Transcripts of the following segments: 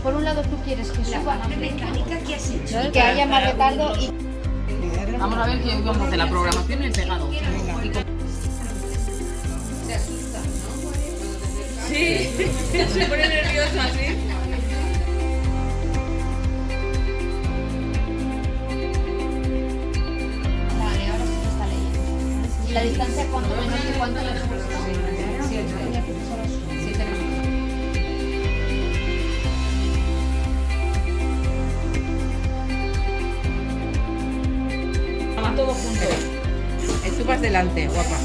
Por un lado tú quieres que suba mecánica que has hecho. y que haya más retardo y... Vamos a ver qué vamos de la programación y el pegado. Se asusta, ¿no? Sí, se pone nerviosa, ¿sí? Vale, ahora sí se está leyendo. ¿Y la distancia cuánto menos que cuánto lejos? 7 metros. Vamos todos juntos. Tú vas delante, guapa.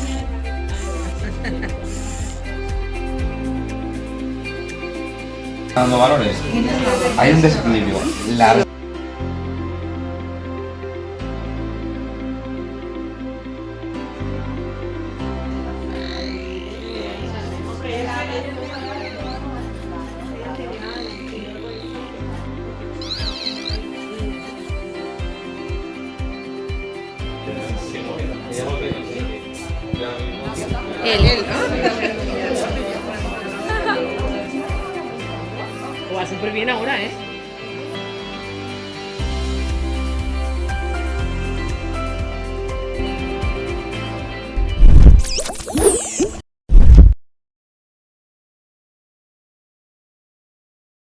Dando valores, hay un desequilibrio. Él. Va súper bien ahora, ¿eh?